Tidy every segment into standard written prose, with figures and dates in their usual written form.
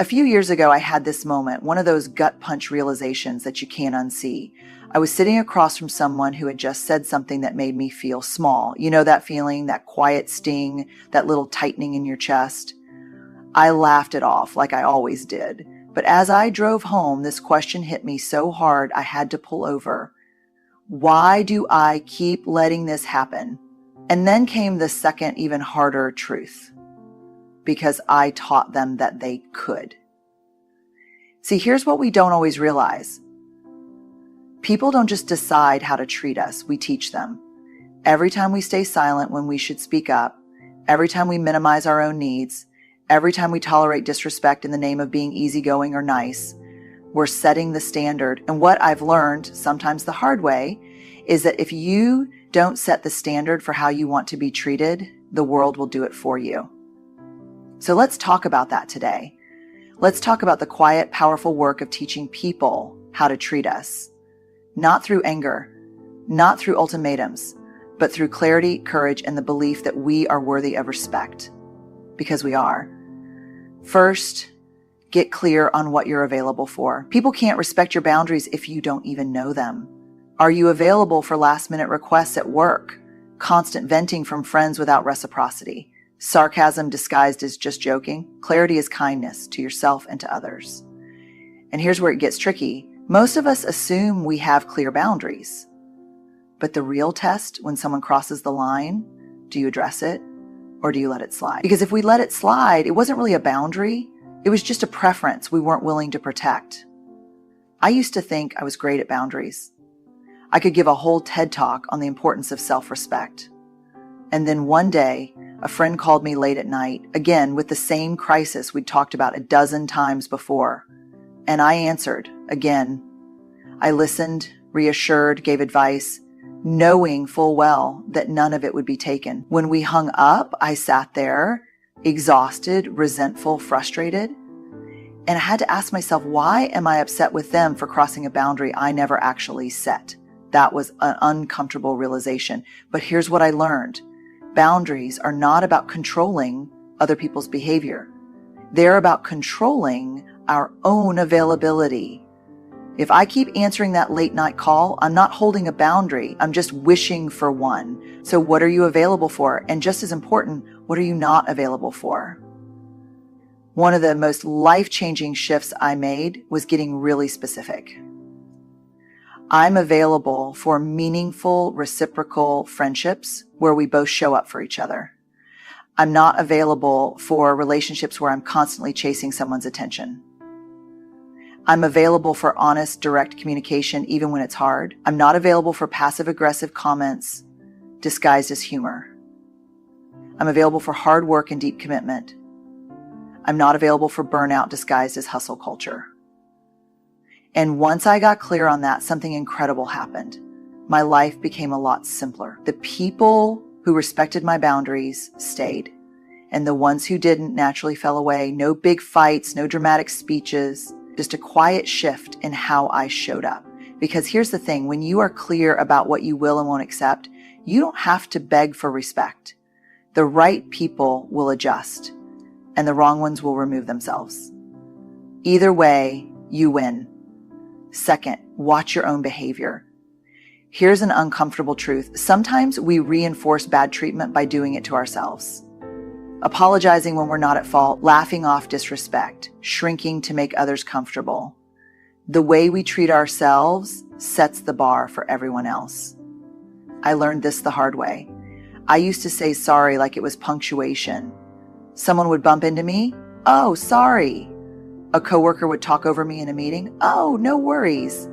A few years ago, I had this moment, one of those gut punch realizations that you can't unsee. I was sitting across from someone who had just said something that made me feel small. You know that feeling, that quiet sting, that little tightening in your chest? I laughed it off like I always did. But as I drove home, this question hit me so hard I had to pull over. Why do I keep letting this happen? And then came the second, even harder truth. Because I taught them that they could. See, here's what we don't always realize. People don't just decide how to treat us, we teach them. Every time we stay silent when we should speak up, every time we minimize our own needs, every time we tolerate disrespect in the name of being easygoing or nice, we're setting the standard. And what I've learned, sometimes the hard way, is that if you don't set the standard for how you want to be treated, the world will do it for you. So let's talk about that today. Let's talk about the quiet, powerful work of teaching people how to treat us. Not through anger, not through ultimatums, but through clarity, courage, and the belief that we are worthy of respect. Because we are. First, get clear on what you're available for. People can't respect your boundaries if you don't even know them. Are you available for last-minute requests at work? Constant venting from friends without reciprocity? Sarcasm disguised as just joking? Clarity is kindness to yourself and to others. And here's where it gets tricky. Most of us assume we have clear boundaries. But the real test, when someone crosses the line, do you address it or do you let it slide? Because if we let it slide, it wasn't really a boundary. It was just a preference we weren't willing to protect. I used to think I was great at boundaries. I could give a whole TED Talk on the importance of self-respect. And then one day, a friend called me late at night, again with the same crisis we'd talked about a dozen times before. And I answered, again. I listened, reassured, gave advice, knowing full well that none of it would be taken. When we hung up, I sat there, exhausted, resentful, frustrated. And I had to ask myself, why am I upset with them for crossing a boundary I never actually set? That was an uncomfortable realization. But here's what I learned. Boundaries are not about controlling other people's behavior. They're about controlling our own availability. If I keep answering that late night call, I'm not holding a boundary. I'm just wishing for one. So what are you available for? And just as important, what are you not available for? One of the most life-changing shifts I made was getting really specific. I'm available for meaningful, reciprocal friendships where we both show up for each other. I'm not available for relationships where I'm constantly chasing someone's attention. I'm available for honest, direct communication even when it's hard. I'm not available for passive-aggressive comments disguised as humor. I'm available for hard work and deep commitment. I'm not available for burnout disguised as hustle culture. And once I got clear on that, something incredible happened. My life became a lot simpler. The people who respected my boundaries stayed, and the ones who didn't naturally fell away. No big fights, no dramatic speeches, just a quiet shift in how I showed up. Because here's the thing, when you are clear about what you will and won't accept, you don't have to beg for respect. The right people will adjust, and the wrong ones will remove themselves. Either way, you win. Second, watch your own behavior. Here's an uncomfortable truth. Sometimes we reinforce bad treatment by doing it to ourselves. Apologizing when we're not at fault, laughing off disrespect, shrinking to make others comfortable. The way we treat ourselves sets the bar for everyone else. I learned this the hard way. I used to say sorry like it was punctuation. Someone would bump into me. Oh, sorry. A coworker would talk over me in a meeting. Oh, no worries.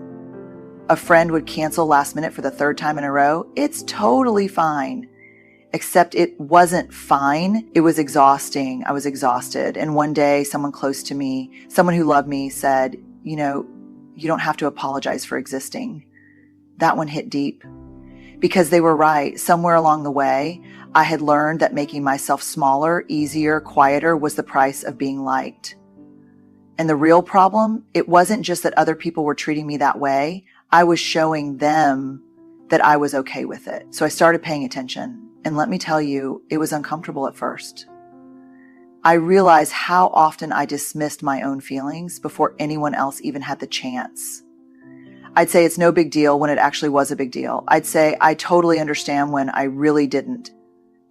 A friend would cancel last minute for the third time in a row. It's totally fine. Except it wasn't fine. It was exhausting. I was exhausted. And one day, someone close to me, someone who loved me said, you don't have to apologize for existing. That one hit deep. Because they were right. Somewhere along the way, I had learned that making myself smaller, easier, quieter was the price of being liked. And the real problem, it wasn't just that other people were treating me that way. I was showing them that I was okay with it. So I started paying attention. And let me tell you, it was uncomfortable at first. I realized how often I dismissed my own feelings before anyone else even had the chance. I'd say it's no big deal when it actually was a big deal. I'd say I totally understand when I really didn't.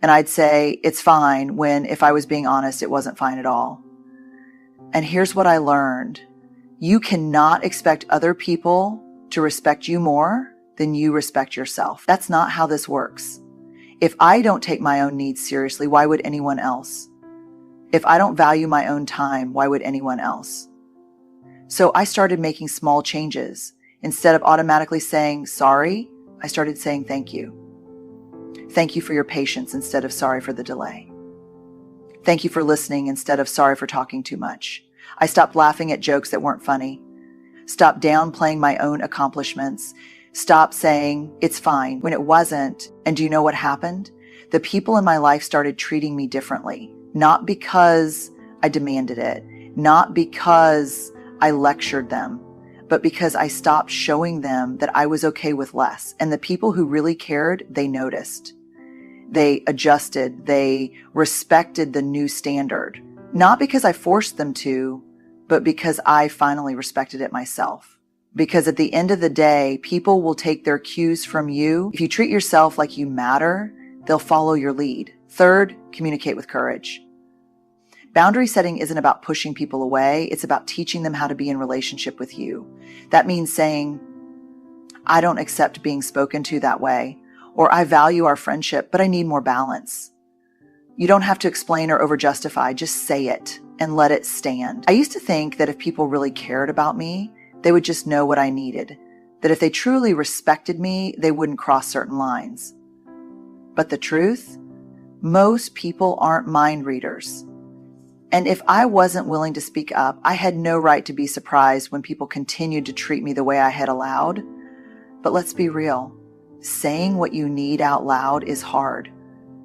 And I'd say it's fine when, if I was being honest, it wasn't fine at all. And here's what I learned. You cannot expect other people to respect you more than you respect yourself. That's not how this works. If I don't take my own needs seriously, why would anyone else? If I don't value my own time, why would anyone else? So I started making small changes. Instead of automatically saying sorry, I started saying thank you. Thank you for your patience instead of sorry for the delay. Thank you for listening instead of sorry for talking too much. I stopped laughing at jokes that weren't funny. Stopped downplaying my own accomplishments. Stopped saying it's fine when it wasn't. And do you know what happened? The people in my life started treating me differently. Not because I demanded it, not because I lectured them, but because I stopped showing them that I was okay with less. And the people who really cared, they noticed. They adjusted. They respected the new standard. Not because I forced them to, but because I finally respected it myself. Because at the end of the day, people will take their cues from you. If you treat yourself like you matter, they'll follow your lead. Third, communicate with courage. Boundary setting isn't about pushing people away. It's about teaching them how to be in relationship with you. That means saying, I don't accept being spoken to that way, or I value our friendship, but I need more balance. You don't have to explain or over-justify. Just say it and let it stand. I used to think that if people really cared about me, they would just know what I needed. That if they truly respected me, they wouldn't cross certain lines. But the truth? Most people aren't mind readers. And if I wasn't willing to speak up, I had no right to be surprised when people continued to treat me the way I had allowed. But let's be real. Saying what you need out loud is hard.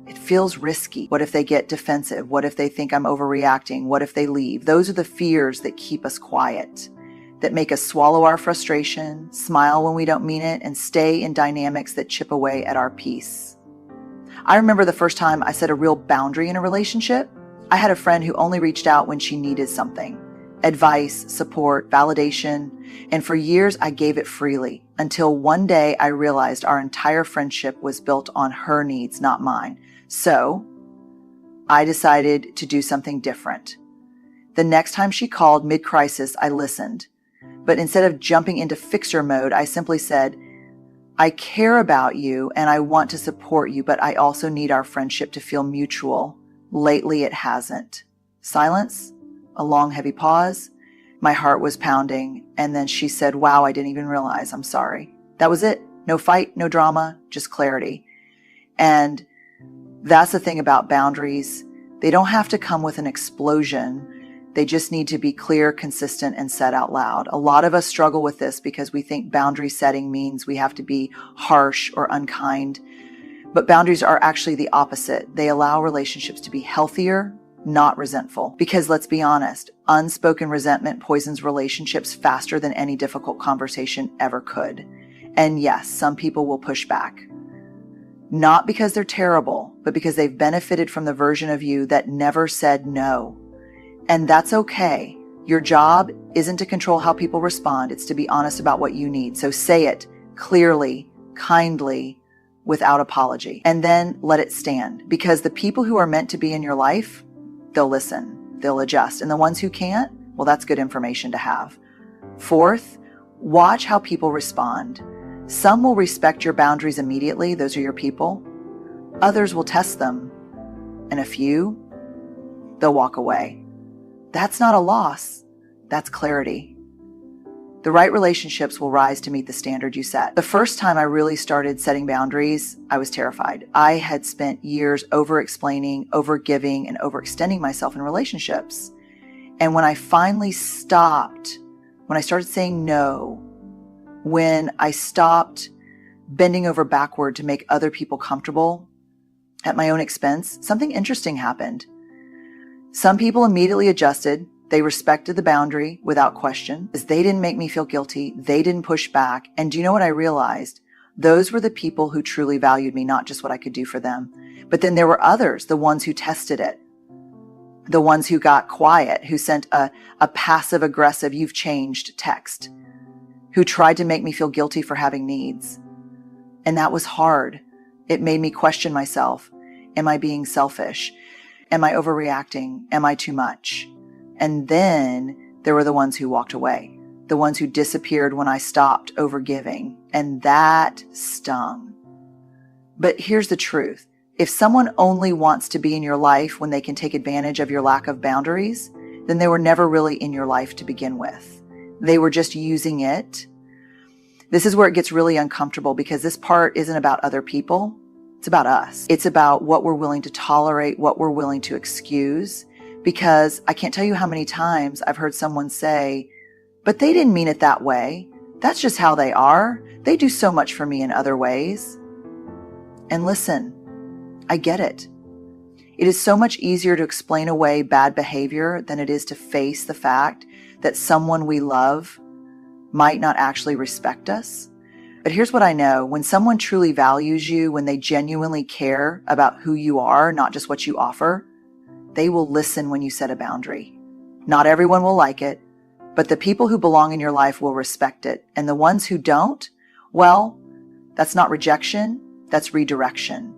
It feels risky. What if they get defensive? What if they think I'm overreacting? What if they leave? Those are the fears that keep us quiet, that make us swallow our frustration, smile when we don't mean it, and stay in dynamics that chip away at our peace. I remember the first time I set a real boundary in a relationship. I had a friend who only reached out when she needed something. Advice, support, validation. And for years, I gave it freely until one day I realized our entire friendship was built on her needs, not mine. So I decided to do something different. The next time she called mid-crisis, I listened. But instead of jumping into fixer mode, I simply said, I care about you and I want to support you, but I also need our friendship to feel mutual. Lately, it hasn't. Silence, a long, heavy pause. My heart was pounding. And then she said, wow, I didn't even realize. I'm sorry. That was it. No fight, no drama, just clarity. And that's the thing about boundaries. They don't have to come with an explosion. They just need to be clear, consistent, and said out loud. A lot of us struggle with this because we think boundary setting means we have to be harsh or unkind. But boundaries are actually the opposite. They allow relationships to be healthier, not resentful. Because let's be honest, unspoken resentment poisons relationships faster than any difficult conversation ever could. And yes, some people will push back. Not because they're terrible, but because they've benefited from the version of you that never said no. And that's okay. Your job isn't to control how people respond. It's to be honest about what you need. So say it clearly, kindly, without apology, and then let it stand. Because the people who are meant to be in your life, they'll listen, they'll adjust. And the ones who can't, well, that's good information to have. Fourth, watch how people respond. Some will respect your boundaries immediately. Those are your people. Others will test them. And a few, they'll walk away. That's not a loss. That's clarity. The right relationships will rise to meet the standard you set. The first time I really started setting boundaries, I was terrified. I had spent years over-explaining, over-giving, and overextending myself in relationships. And when I finally stopped, when I started saying no, when I stopped bending over backward to make other people comfortable at my own expense, something interesting happened. Some people immediately adjusted. They respected the boundary without question, as they didn't make me feel guilty. They didn't push back. And do you know what I realized? Those were the people who truly valued me, not just what I could do for them. But then there were others, the ones who tested it. the ones who got quiet, who sent a passive aggressive, "you've changed" text, who tried to make me feel guilty for having needs. And that was hard. It made me question myself. Am I being selfish? Am I overreacting? Am I too much? And then there were the ones who walked away, the ones who disappeared when I stopped overgiving. And that stung. But here's the truth. If someone only wants to be in your life when they can take advantage of your lack of boundaries, then they were never really in your life to begin with. They were just using it. This is where it gets really uncomfortable, because this part isn't about other people. It's about us. It's about what we're willing to tolerate, what we're willing to excuse. Because I can't tell you how many times I've heard someone say, "But they didn't mean it that way. That's just how they are. They do so much for me in other ways." And listen, I get it. It is so much easier to explain away bad behavior than it is to face the fact that someone we love might not actually respect us. But here's what I know. When someone truly values you, when they genuinely care about who you are, not just what you offer, they will listen when you set a boundary. Not everyone will like it, but the people who belong in your life will respect it. And the ones who don't, well, that's not rejection, that's redirection.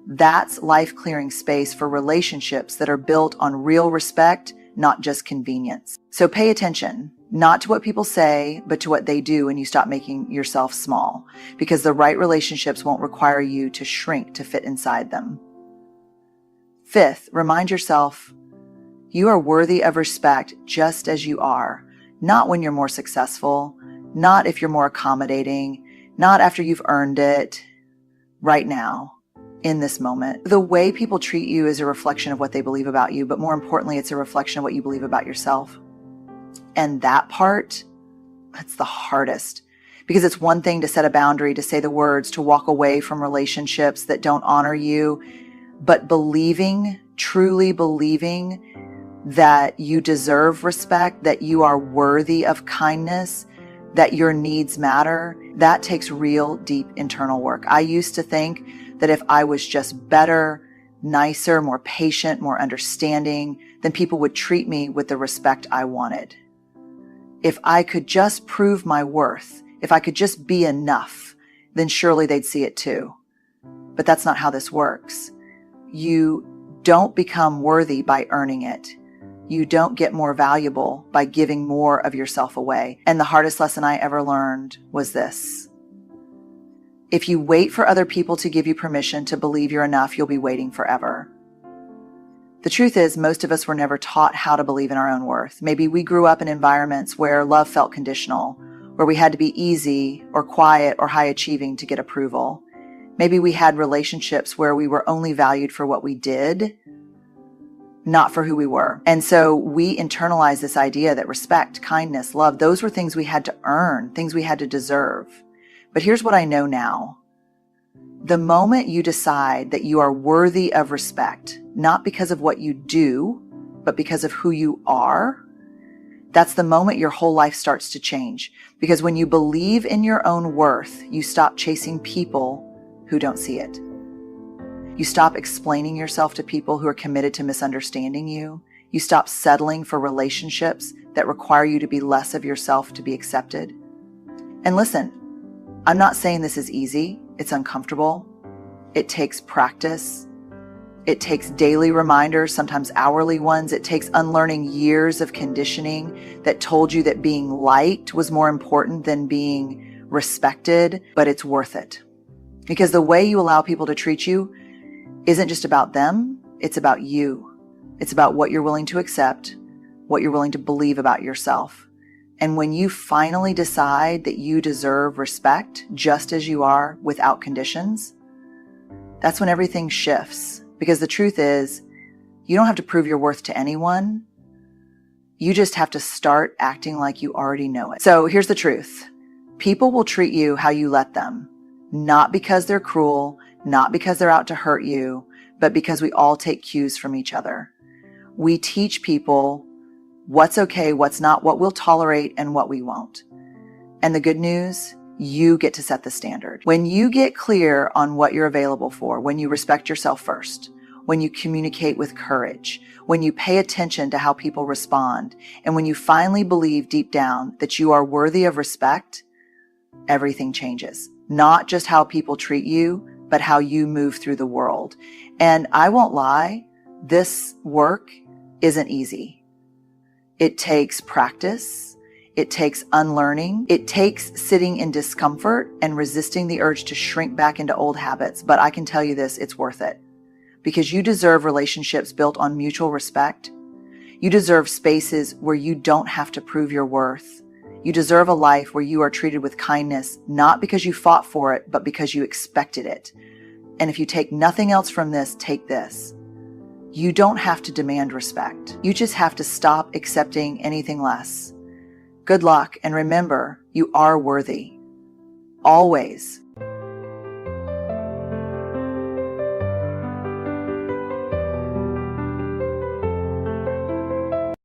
That's life-clearing space for relationships that are built on real respect, not just convenience. So pay attention, not to what people say, but to what they do, and you stop making yourself small, because the right relationships won't require you to shrink to fit inside them. Fifth, remind yourself you are worthy of respect just as you are, not when you're more successful, not if you're more accommodating, not after you've earned it, right now. In this moment. The way people treat you is a reflection of what they believe about you, but more importantly, it's a reflection of what you believe about yourself. And that part, that's the hardest, because it's one thing to set a boundary, to say the words, to walk away from relationships that don't honor you, but believing, truly believing that you deserve respect, that you are worthy of kindness, that your needs matter, that takes real, deep internal work. I used to think that if I was just better, nicer, more patient, more understanding, then people would treat me with the respect I wanted. If I could just prove my worth, if I could just be enough, then surely they'd see it too. But that's not how this works. You don't become worthy by earning it. You don't get more valuable by giving more of yourself away. And the hardest lesson I ever learned was this. If you wait for other people to give you permission to believe you're enough, you'll be waiting forever. The truth is, most of us were never taught how to believe in our own worth. Maybe we grew up in environments where love felt conditional, where we had to be easy or quiet or high achieving to get approval. Maybe we had relationships where we were only valued for what we did, not for who we were. And so we internalized this idea that respect, kindness, love, those were things we had to earn, things we had to deserve. But here's what I know now. The moment you decide that you are worthy of respect, not because of what you do, but because of who you are, that's the moment your whole life starts to change. Because when you believe in your own worth, you stop chasing people who don't see it. You stop explaining yourself to people who are committed to misunderstanding you. You stop settling for relationships that require you to be less of yourself to be accepted. And listen, I'm not saying this is easy. It's uncomfortable. It takes practice. It takes daily reminders, sometimes hourly ones. It takes unlearning years of conditioning that told you that being liked was more important than being respected, but it's worth it. Because the way you allow people to treat you isn't just about them, it's about you. It's about what you're willing to accept, what you're willing to believe about yourself. And when you finally decide that you deserve respect just as you are without conditions, that's when everything shifts. Because the truth is, you don't have to prove your worth to anyone. You just have to start acting like you already know it. So here's the truth. People will treat you how you let them, not because they're cruel, not because they're out to hurt you, but because we all take cues from each other. We teach people what's okay, what's not, what we'll tolerate, and what we won't. And the good news, you get to set the standard. When you get clear on what you're available for, when you respect yourself first, when you communicate with courage, when you pay attention to how people respond, and when you finally believe deep down that you are worthy of respect, everything changes. Not just how people treat you, but how you move through the world. And I won't lie, this work isn't easy. It takes practice. It takes unlearning. It takes sitting in discomfort and resisting the urge to shrink back into old habits. But I can tell you this, it's worth it. Because you deserve relationships built on mutual respect. You deserve spaces where you don't have to prove your worth. You deserve a life where you are treated with kindness, not because you fought for it, but because you expected it. And if you take nothing else from this, take this. You don't have to demand respect. You just have to stop accepting anything less. Good luck, and remember, you are worthy. Always.